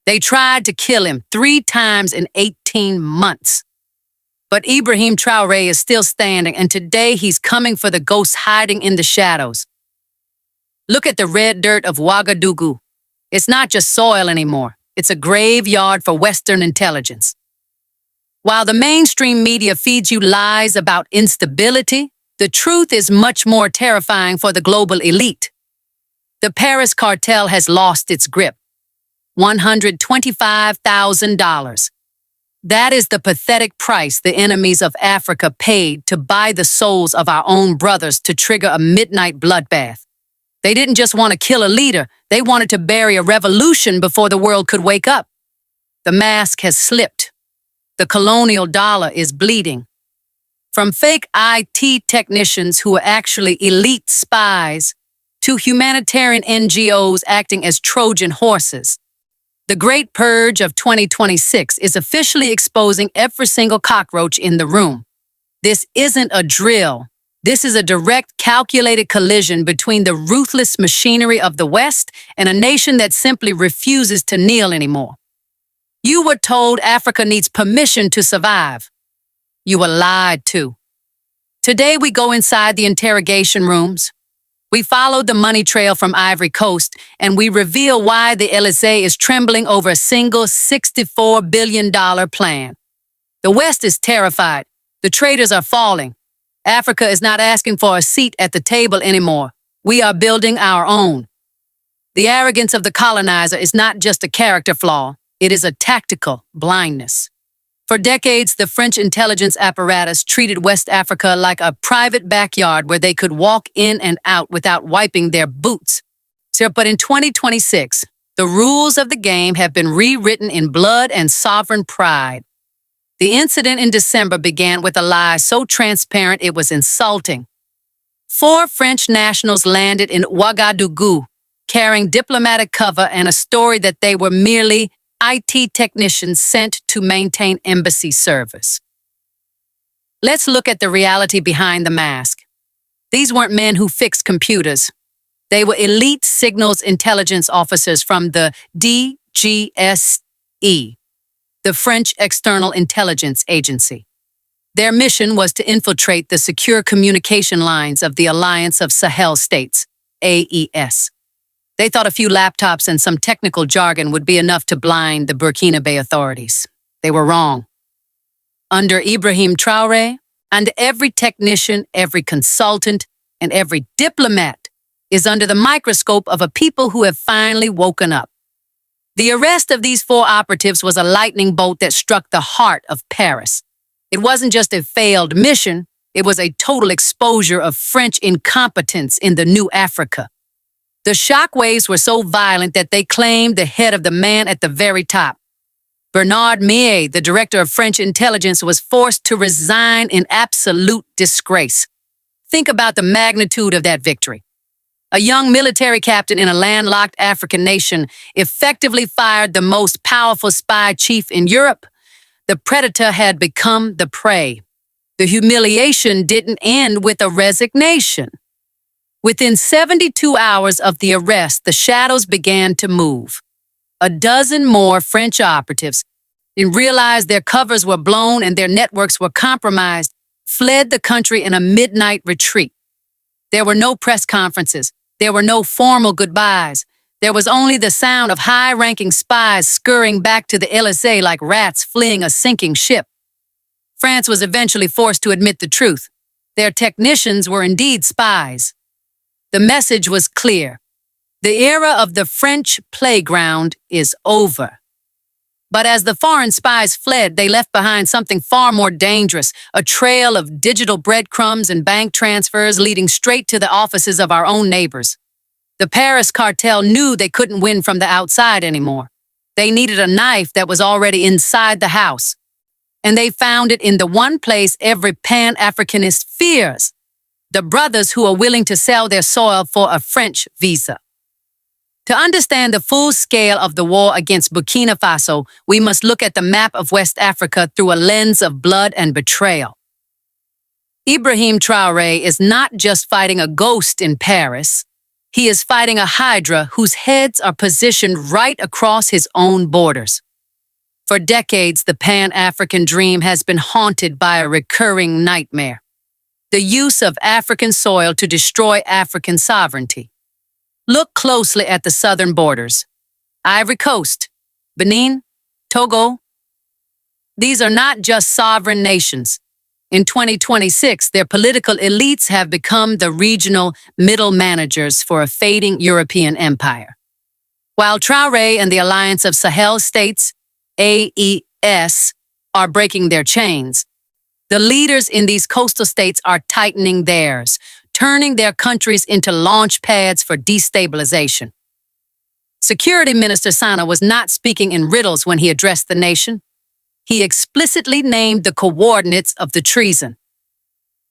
They tried to kill him 3 times in 18 months. But Ibrahim Traoré is still standing, and today he's coming for the ghosts hiding in the shadows. Look at the red dirt of Ouagadougou. It's not just soil anymore. It's a graveyard for Western intelligence. While the mainstream media feeds you lies about instability, the truth is much more terrifying for the global elite. The Paris Cartel has lost its grip. $125,000. That is the pathetic price the enemies of Africa paid to buy the souls of our own brothers to trigger a midnight bloodbath. They didn't just want to kill a leader, they wanted to bury a revolution before the world could wake up. The mask has slipped. The colonial dollar is bleeding. From fake IT technicians who are actually elite spies to humanitarian NGOs acting as Trojan horses, the Great Purge of 2026 is officially exposing every single cockroach in the room. This isn't a drill. This is a direct, calculated collision between the ruthless machinery of the West and a nation that simply refuses to kneel anymore. You were told Africa needs permission to survive. You were lied to. Today we go inside the interrogation rooms. We follow the money trail from Ivory Coast, and we reveal why the Élysée is trembling over a single $64 billion plan. The West is terrified. The traitors are falling. Africa is not asking for a seat at the table anymore. We are building our own. The arrogance of the colonizer is not just a character flaw. It is a tactical blindness. For decades, the French intelligence apparatus treated West Africa like a private backyard where they could walk in and out without wiping their boots. But in 2026, the rules of the game have been rewritten in blood and sovereign pride. The incident in December began with a lie so transparent it was insulting. 4 French nationals landed in Ouagadougou, carrying diplomatic cover and a story that they were merely IT technicians sent to maintain embassy service. Let's look at the reality behind the mask. These weren't men who fixed computers. They were elite signals intelligence officers from the DGSE, the French External Intelligence Agency. Their mission was to infiltrate the secure communication lines of the Alliance of Sahel States, AES. They thought a few laptops and some technical jargon would be enough to blind the Burkina Faso authorities. They were wrong. Under Ibrahim Traoré, and every technician, every consultant, and every diplomat is under the microscope of a people who have finally woken up. The arrest of these 4 operatives was a lightning bolt that struck the heart of Paris. It wasn't just a failed mission, it was a total exposure of French incompetence in the new Africa. The shockwaves were so violent that they claimed the head of the man at the very top. Bernard Mier, the director of French intelligence, was forced to resign in absolute disgrace. Think about the magnitude of that victory. A young military captain in a landlocked African nation effectively fired the most powerful spy chief in Europe. The predator had become the prey. The humiliation didn't end with a resignation. Within 72 hours of the arrest, the shadows began to move. A dozen more French operatives, and realized their covers were blown and their networks were compromised, fled the country in a midnight retreat. There were no press conferences. There were no formal goodbyes. There was only the sound of high-ranking spies scurrying back to the Élysée like rats fleeing a sinking ship. France was eventually forced to admit the truth. Their technicians were indeed spies. The message was clear. The era of the French playground is over. But as the foreign spies fled, they left behind something far more dangerous, a trail of digital breadcrumbs and bank transfers leading straight to the offices of our own neighbors. The Paris Cartel knew they couldn't win from the outside anymore. They needed a knife that was already inside the house. And they found it in the one place every Pan-Africanist fears: the brothers who are willing to sell their soil for a French visa. To understand the full scale of the war against Burkina Faso, we must look at the map of West Africa through a lens of blood and betrayal. Ibrahim Traoré is not just fighting a ghost in Paris. He is fighting a hydra whose heads are positioned right across his own borders. For decades, the Pan-African dream has been haunted by a recurring nightmare: the use of African soil to destroy African sovereignty. Look closely at the southern borders. Ivory Coast, Benin, Togo. These are not just sovereign nations. In 2026, their political elites have become the regional middle managers for a fading European empire. While Traore and the Alliance of Sahel States, AES, are breaking their chains, the leaders in these coastal states are tightening theirs, turning their countries into launch pads for destabilization. Security Minister Sana was not speaking in riddles when he addressed the nation. He explicitly named the coordinates of the treason.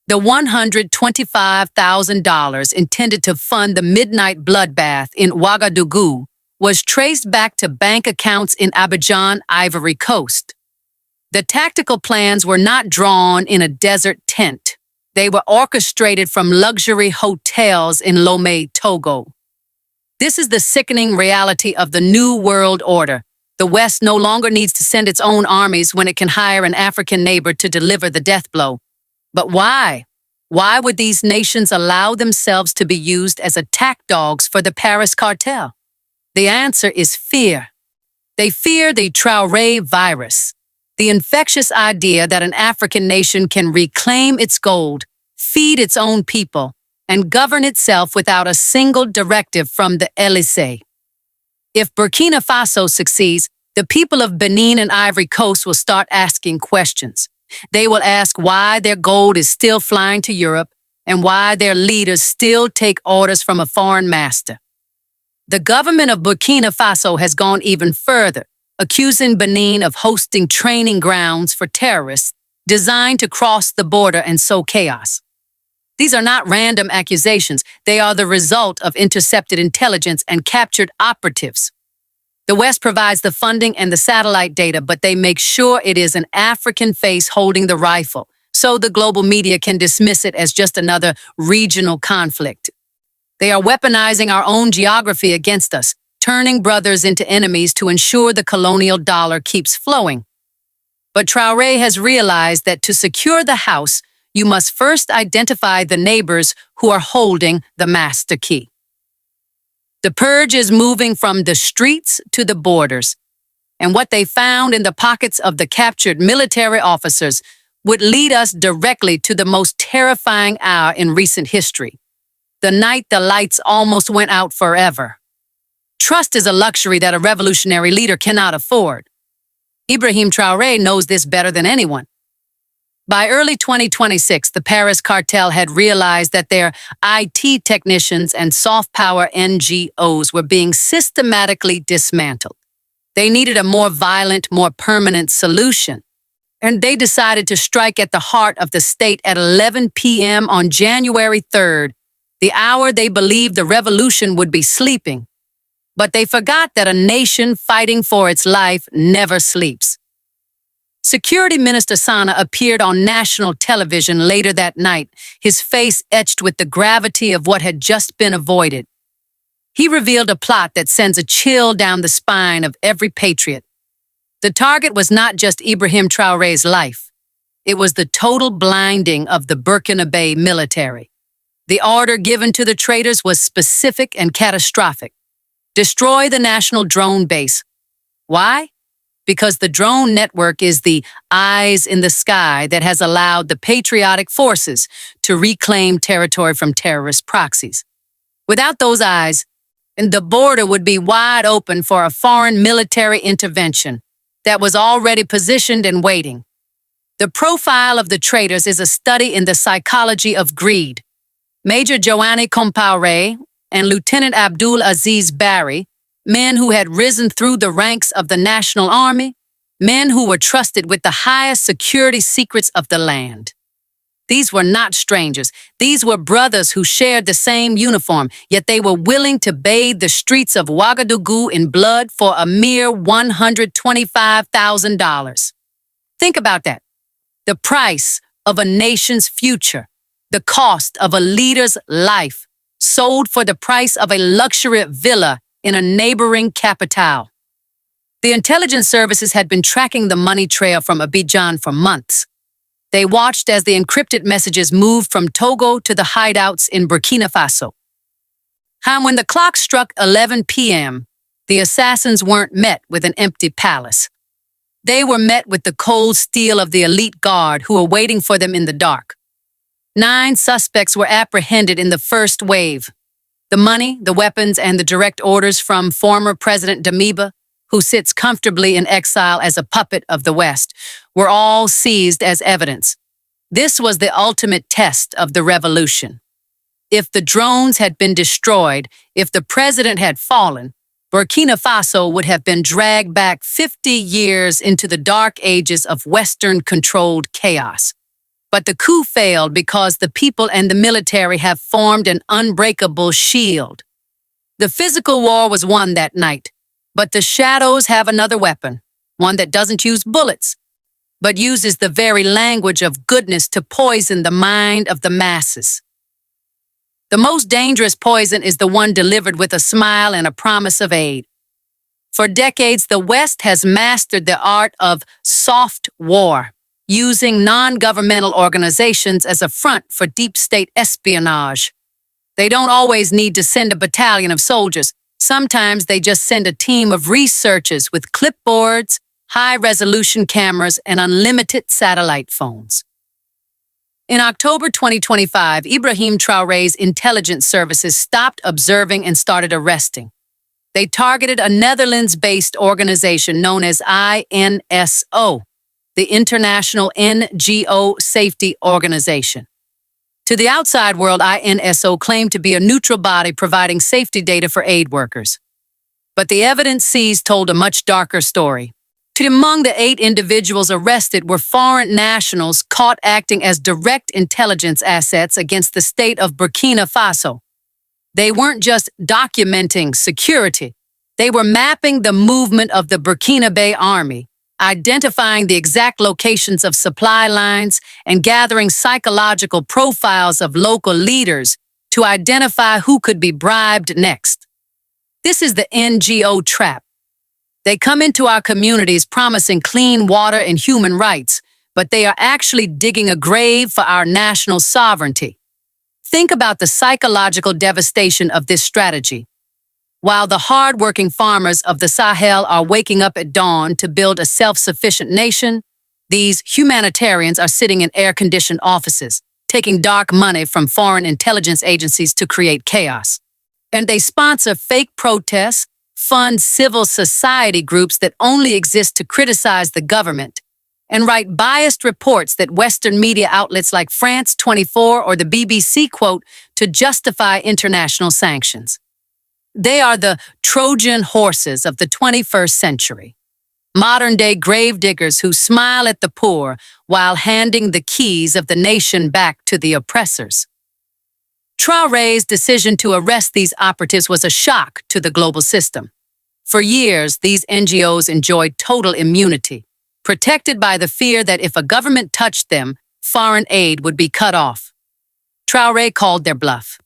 The $125,000 intended to fund the midnight bloodbath in Ouagadougou was traced back to bank accounts in Abidjan, Ivory Coast. The tactical plans were not drawn in a desert tent. They were orchestrated from luxury hotels in Lomé, Togo. This is the sickening reality of the New World Order. The West no longer needs to send its own armies when it can hire an African neighbor to deliver the death blow. But why? Why would these nations allow themselves to be used as attack dogs for the Paris Cartel? The answer is fear. They fear the Traoré virus, the infectious idea that an African nation can reclaim its gold, feed its own people, and govern itself without a single directive from the Élysée. If Burkina Faso succeeds, the people of Benin and Ivory Coast will start asking questions. They will ask why their gold is still flying to Europe and why their leaders still take orders from a foreign master. The government of Burkina Faso has gone even further, accusing Benin of hosting training grounds for terrorists designed to cross the border and sow chaos. These are not random accusations. They are the result of intercepted intelligence and captured operatives. The West provides the funding and the satellite data, but they make sure it is an African face holding the rifle, so the global media can dismiss it as just another regional conflict. They are weaponizing our own geography against us, turning brothers into enemies to ensure the colonial dollar keeps flowing. But Traoré has realized that to secure the house, you must first identify the neighbors who are holding the master key. The Purge is moving from the streets to the borders, and what they found in the pockets of the captured military officers would lead us directly to the most terrifying hour in recent history, the night the lights almost went out forever. Trust is a luxury that a revolutionary leader cannot afford. Ibrahim Traoré knows this better than anyone. By early 2026, the Paris Cartel had realized that their IT technicians and soft power NGOs were being systematically dismantled. They needed a more violent, more permanent solution. And they decided to strike at the heart of the state at 11 p.m. on January 3rd, the hour they believed the revolution would be sleeping. But they forgot that a nation fighting for its life never sleeps. Security Minister Sana appeared on national television later that night, his face etched with the gravity of what had just been avoided. He revealed a plot that sends a chill down the spine of every patriot. The target was not just Ibrahim Traoré's life. It was the total blinding of the Burkina Faso military. The order given to the traitors was specific and catastrophic. Destroy the national drone base. Why? Because the drone network is the eyes in the sky that has allowed the patriotic forces to reclaim territory from terrorist proxies. Without those eyes, the border would be wide open for a foreign military intervention that was already positioned and waiting. The profile of the traitors is a study in the psychology of greed. Major Joanny Compaoré and Lieutenant Abdul Aziz Barry, men who had risen through the ranks of the National Army, men who were trusted with the highest security secrets of the land. These were not strangers. These were brothers who shared the same uniform, yet they were willing to bathe the streets of Ouagadougou in blood for a mere $125,000. Think about that. The price of a nation's future, the cost of a leader's life, sold for the price of a luxury villa in a neighboring capitale. The intelligence services had been tracking the money trail from Abidjan for months. They watched as the encrypted messages moved from Togo to the hideouts in Burkina Faso. And when the clock struck 11 p.m., the assassins weren't met with an empty palace. They were met with the cold steel of the elite guard who were waiting for them in the dark. 9 suspects were apprehended in the first wave. The money, the weapons, and the direct orders from former President Damiba, who sits comfortably in exile as a puppet of the West, were all seized as evidence. This was the ultimate test of the revolution. If the drones had been destroyed, if the president had fallen, Burkina Faso would have been dragged back 50 years into the dark ages of Western-controlled chaos. But the coup failed because the people and the military have formed an unbreakable shield. The physical war was won that night, but the shadows have another weapon, one that doesn't use bullets, but uses the very language of goodness to poison the mind of the masses. The most dangerous poison is the one delivered with a smile and a promise of aid. For decades, the West has mastered the art of soft war, using non-governmental organizations as a front for deep state espionage. They don't always need to send a battalion of soldiers. Sometimes they just send a team of researchers with clipboards, high-resolution cameras, and unlimited satellite phones. In October 2025, Ibrahim Traoré's intelligence services stopped observing and started arresting. They targeted a Netherlands-based organization known as INSO, the International NGO Safety Organization. To the outside world, INSO claimed to be a neutral body providing safety data for aid workers. But the evidence seized told a much darker story. Among the 8 individuals arrested were foreign nationals caught acting as direct intelligence assets against the state of Burkina Faso. They weren't just documenting security. They were mapping the movement of the Burkina Faso army, identifying the exact locations of supply lines, and gathering psychological profiles of local leaders to identify who could be bribed next. This is the NGO trap. They come into our communities promising clean water and human rights, but they are actually digging a grave for our national sovereignty. Think about the psychological devastation of this strategy. While the hard-working farmers of the Sahel are waking up at dawn to build a self-sufficient nation, these humanitarians are sitting in air-conditioned offices, taking dark money from foreign intelligence agencies to create chaos. And they sponsor fake protests, fund civil society groups that only exist to criticize the government, and write biased reports that Western media outlets like France 24 or the BBC quote to justify international sanctions. They are the Trojan horses of the 21st century, modern-day gravediggers who smile at the poor while handing the keys of the nation back to the oppressors. Traoré's decision to arrest these operatives was a shock to the global system. For years, these NGOs enjoyed total immunity, protected by the fear that if a government touched them, foreign aid would be cut off. Traoré called their bluff.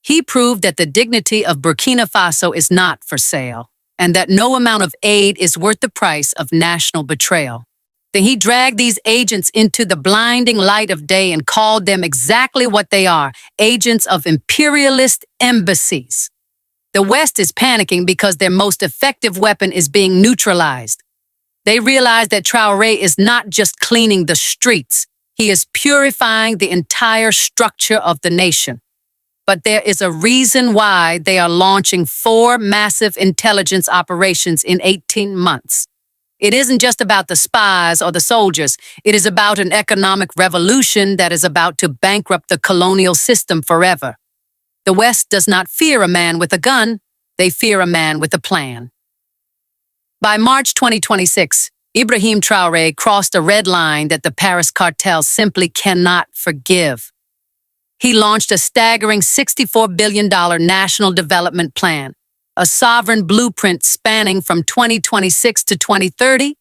He proved that the dignity of Burkina Faso is not for sale, and that no amount of aid is worth the price of national betrayal. Then he dragged these agents into the blinding light of day and called them exactly what they are, agents of imperialist embassies. The West is panicking because their most effective weapon is being neutralized. They realize that Traoré is not just cleaning the streets, he is purifying the entire structure of the nation. But there is a reason why they are launching 4 massive intelligence operations in 18 months. It isn't just about the spies or the soldiers. It is about an economic revolution that is about to bankrupt the colonial system forever. The West does not fear a man with a gun. They fear a man with a plan. By March 2026, Ibrahim Traoré crossed a red line that the Paris Cartel simply cannot forgive. He launched a staggering $64 billion national development plan, a sovereign blueprint spanning from 2026 to 2030,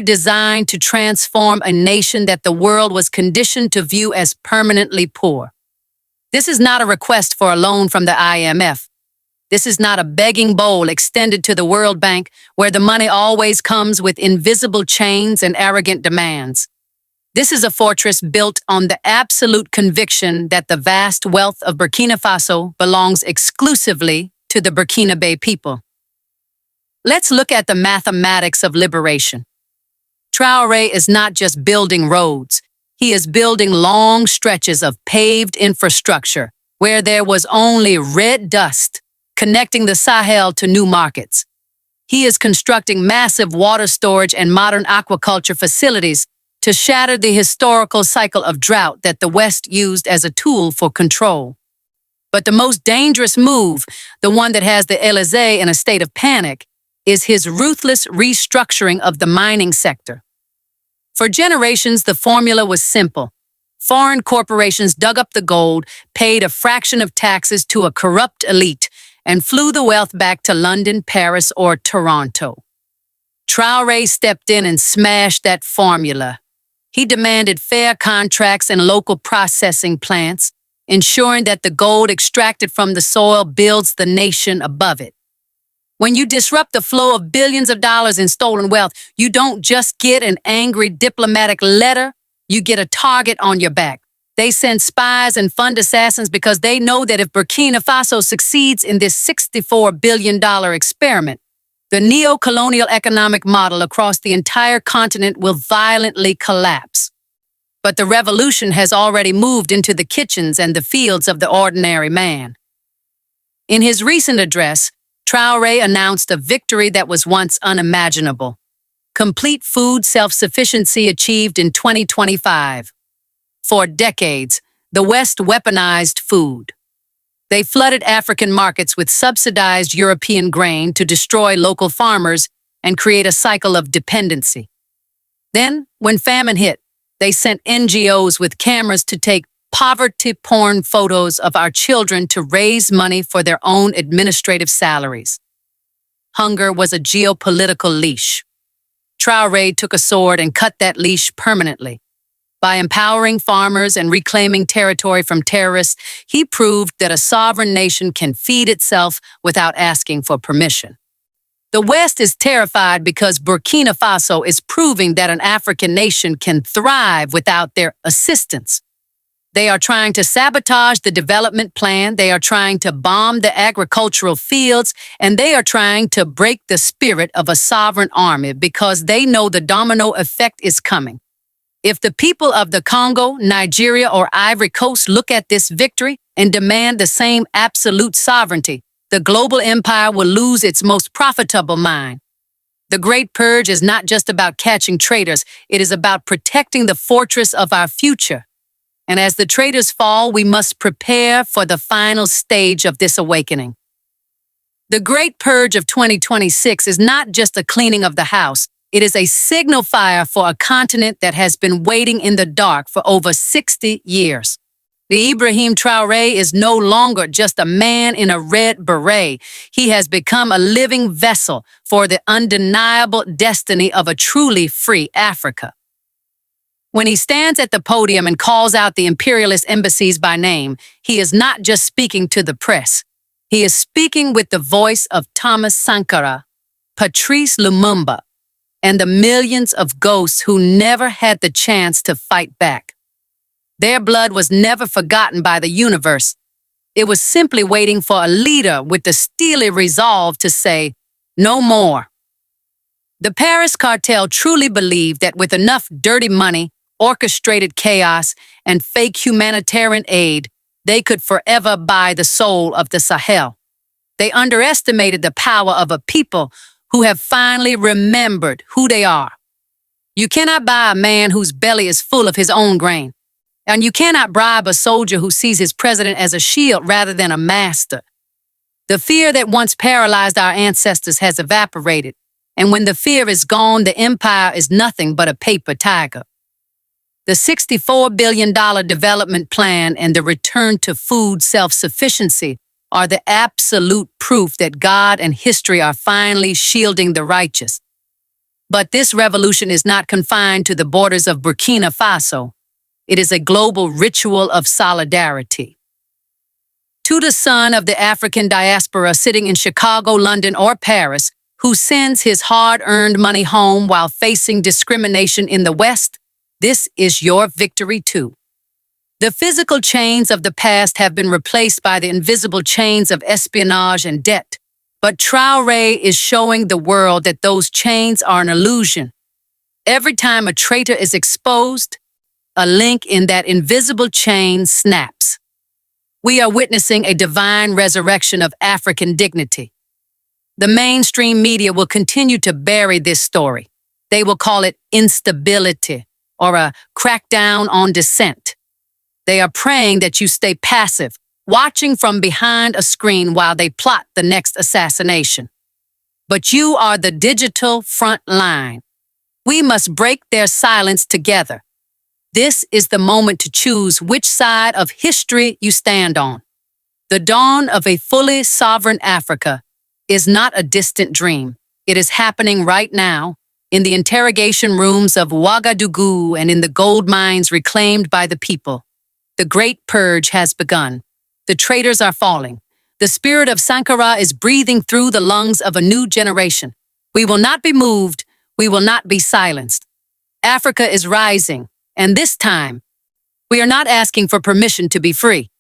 designed to transform a nation that the world was conditioned to view as permanently poor. This is not a request for a loan from the IMF. This is not a begging bowl extended to the World Bank where the money always comes with invisible chains and arrogant demands. This is a fortress built on the absolute conviction that the vast wealth of Burkina Faso belongs exclusively to the Burkinabe people. Let's look at the mathematics of liberation. Traoré is not just building roads. He is building long stretches of paved infrastructure where there was only red dust, connecting the Sahel to new markets. He is constructing massive water storage and modern aquaculture facilities to shatter the historical cycle of drought that the West used as a tool for control. But the most dangerous move, the one that has the Élysée in a state of panic, is his ruthless restructuring of the mining sector. For generations, the formula was simple. Foreign corporations dug up the gold, paid a fraction of taxes to a corrupt elite, and flew the wealth back to London, Paris, or Toronto. Traoré stepped in and smashed that formula. He demanded fair contracts and local processing plants, ensuring that the gold extracted from the soil builds the nation above it. When you disrupt the flow of billions of dollars in stolen wealth, you don't just get an angry diplomatic letter, you get a target on your back. They send spies and fund assassins because they know that if Burkina Faso succeeds in this $64 billion experiment, the neo-colonial economic model across the entire continent will violently collapse. But the revolution has already moved into the kitchens and the fields of the ordinary man. In his recent address, Traoré announced a victory that was once unimaginable. Complete food self-sufficiency achieved in 2025. For decades, the West weaponized food. They flooded African markets with subsidized European grain to destroy local farmers and create a cycle of dependency. Then, when famine hit, they sent NGOs with cameras to take poverty-porn photos of our children to raise money for their own administrative salaries. Hunger was a geopolitical leash. Traoré took a sword and cut that leash permanently. By empowering farmers and reclaiming territory from terrorists, he proved that a sovereign nation can feed itself without asking for permission. The West is terrified because Burkina Faso is proving that an African nation can thrive without their assistance. They are trying to sabotage the development plan, they are trying to bomb the agricultural fields, and they are trying to break the spirit of a sovereign army because they know the domino effect is coming. If the people of the Congo, Nigeria, or Ivory Coast look at this victory and demand the same absolute sovereignty, the global empire will lose its most profitable mine. The Great Purge is not just about catching traitors, it is about protecting the fortress of our future. And as the traitors fall, we must prepare for the final stage of this awakening. The Great Purge of 2026 is not just a cleaning of the house. It is a signifier for a continent that has been waiting in the dark for over 60 years. The Ibrahim Traoré is no longer just a man in a red beret. He has become a living vessel for the undeniable destiny of a truly free Africa. When he stands at the podium and calls out the imperialist embassies by name, he is not just speaking to the press. He is speaking with the voice of Thomas Sankara, Patrice Lumumba, and the millions of ghosts who never had the chance to fight back. Their blood was never forgotten by the universe. It was simply waiting for a leader with the steely resolve to say, "No more." The Paris Cartel truly believed that with enough dirty money, orchestrated chaos, and fake humanitarian aid, they could forever buy the soul of the Sahel. They underestimated the power of a people who have finally remembered who they are. You cannot buy a man whose belly is full of his own grain. And you cannot bribe a soldier who sees his president as a shield rather than a master. The fear that once paralyzed our ancestors has evaporated, and when the fear is gone, the empire is nothing but a paper tiger. The $64 billion development plan and the return to food self-sufficiency are the absolute proof that God and history are finally shielding the righteous. But this revolution is not confined to the borders of Burkina Faso. It is a global ritual of solidarity. To the son of the African diaspora sitting in Chicago, London, or Paris, who sends his hard-earned money home while facing discrimination in the West, this is your victory too. The physical chains of the past have been replaced by the invisible chains of espionage and debt, but Traoré is showing the world that those chains are an illusion. Every time a traitor is exposed, a link in that invisible chain snaps. We are witnessing a divine resurrection of African dignity. The mainstream media will continue to bury this story. They will call it instability or a crackdown on dissent. They are praying that you stay passive, watching from behind a screen while they plot the next assassination. But you are the digital front line. We must break their silence together. This is the moment to choose which side of history you stand on. The dawn of a fully sovereign Africa is not a distant dream. It is happening right now, in the interrogation rooms of Ouagadougou and in the gold mines reclaimed by the people. The great purge has begun. The traitors are falling. The spirit of Sankara is breathing through the lungs of a new generation. We will not be moved. We will not be silenced. Africa is rising, and this time, we are not asking for permission to be free.